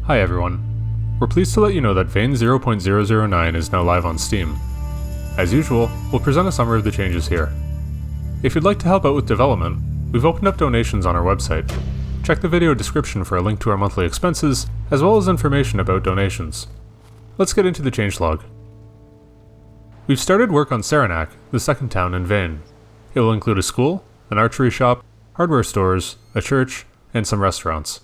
Hi everyone. We're pleased to let you know that Vane 0.009 is now live on Steam. As usual, we'll present a summary of the changes here. If you'd like to help out with development, we've opened up donations on our website. Check the video description for a link to our monthly expenses, as well as information about donations. Let's get into the changelog. We've started work on Saranac, the second town in Vane. It will include a school, an archery shop, hardware stores, a church, and some restaurants.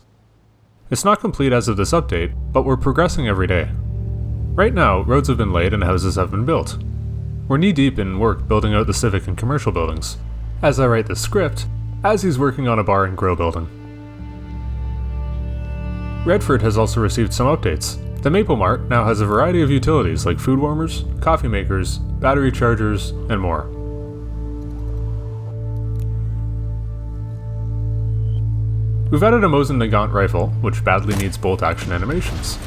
It's not complete as of this update, but we're progressing every day. Right now, roads have been laid and houses have been built. We're knee-deep in work building out the civic and commercial buildings. As I write this script, Azzy's working on a bar and grill building. Redford has also received some updates. The Maple Mart now has a variety of utilities like food warmers, coffee makers, battery chargers, and more. We've added a Mosin Nagant rifle, which badly needs bolt action animations.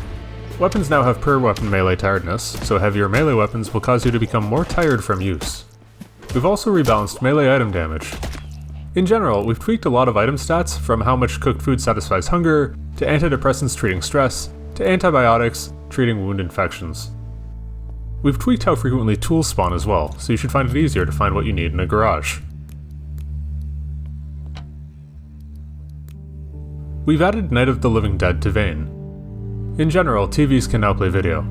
Weapons now have per weapon melee tiredness, so heavier melee weapons will cause you to become more tired from use. We've also rebalanced melee item damage. In general, we've tweaked a lot of item stats, from how much cooked food satisfies hunger, to antidepressants treating stress, to antibiotics treating wound infections. We've tweaked how frequently tools spawn as well, so you should find it easier to find what you need in a garage. We've added Night of the Living Dead to Vane. In general, TVs can now play video.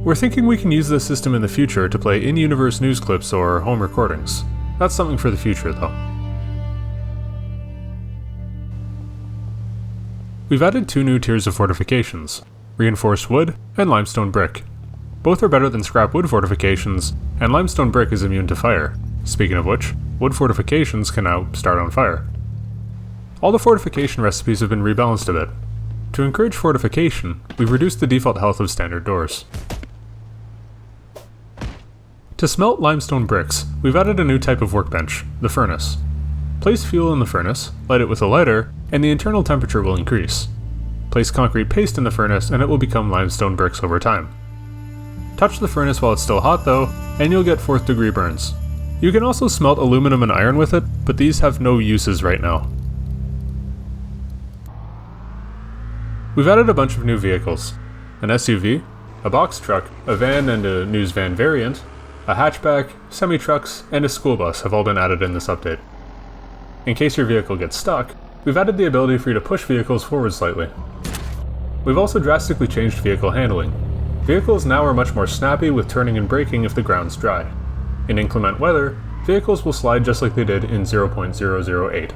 We're thinking we can use this system in the future to play in-universe news clips or home recordings. That's something for the future, though. We've added 2 new tiers of fortifications, reinforced wood and limestone brick. Both are better than scrap wood fortifications, and limestone brick is immune to fire. Speaking of which, wood fortifications can now start on fire. All the fortification recipes have been rebalanced a bit. To encourage fortification, we've reduced the default health of standard doors. To smelt limestone bricks, we've added a new type of workbench, the furnace. Place fuel in the furnace, light it with a lighter, and the internal temperature will increase. Place concrete paste in the furnace and it will become limestone bricks over time. Touch the furnace while it's still hot though, and you'll get 4th degree burns. You can also smelt aluminum and iron with it, but these have no uses right now. We've added a bunch of new vehicles. An SUV, a box truck, a van and a news van variant, a hatchback, semi-trucks, and a school bus have all been added in this update. In case your vehicle gets stuck, we've added the ability for you to push vehicles forward slightly. We've also drastically changed vehicle handling. Vehicles now are much more snappy with turning and braking if the ground's dry. In inclement weather, vehicles will slide just like they did in 0.008.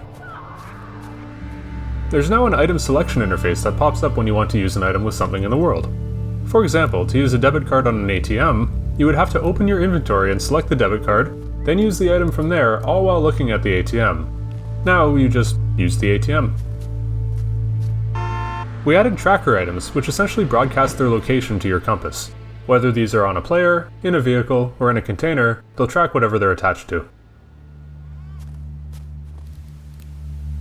There's now an item selection interface that pops up when you want to use an item with something in the world. For example, to use a debit card on an ATM, you would have to open your inventory and select the debit card, then use the item from there, all while looking at the ATM. Now you just use the ATM. We added tracker items, which essentially broadcast their location to your compass. Whether these are on a player, in a vehicle, or in a container, they'll track whatever they're attached to.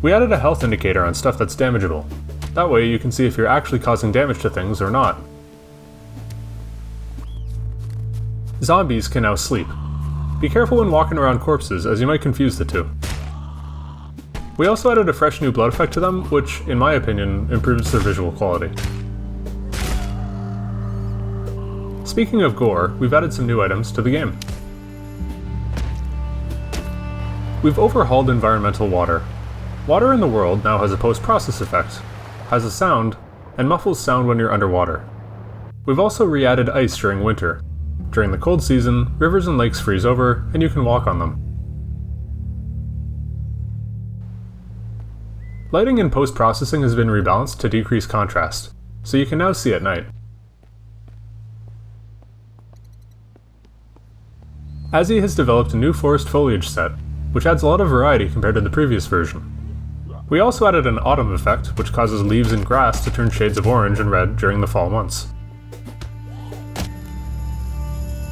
We added a health indicator on stuff that's damageable. That way you can see if you're actually causing damage to things or not. Zombies can now sleep. Be careful when walking around corpses, as you might confuse the two. We also added a fresh new blood effect to them, which, in my opinion, improves their visual quality. Speaking of gore, we've added some new items to the game. We've overhauled environmental water. Water in the world now has a post-process effect, has a sound, and muffles sound when you're underwater. We've also re-added ice during winter. During the cold season, rivers and lakes freeze over, and you can walk on them. Lighting in post-processing has been rebalanced to decrease contrast, so you can now see at night. Azzy has developed a new forest foliage set, which adds a lot of variety compared to the previous version. We also added an autumn effect, which causes leaves and grass to turn shades of orange and red during the fall months.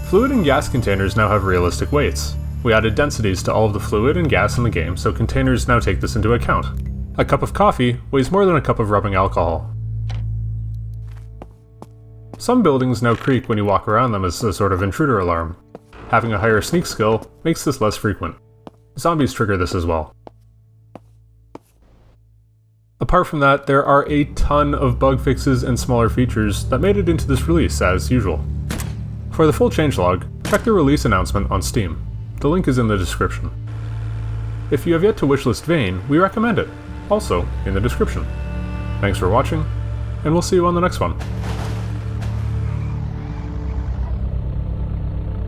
Fluid and gas containers now have realistic weights. We added densities to all of the fluid and gas in the game, so containers now take this into account. A cup of coffee weighs more than a cup of rubbing alcohol. Some buildings now creak when you walk around them as a sort of intruder alarm. Having a higher sneak skill makes this less frequent. Zombies trigger this as well. Apart from that, there are a ton of bug fixes and smaller features that made it into this release as usual. For the full changelog, check the release announcement on Steam. The link is in the description. If you have yet to wishlist Vane, we recommend it, also in the description. Thanks for watching, and we'll see you on the next one.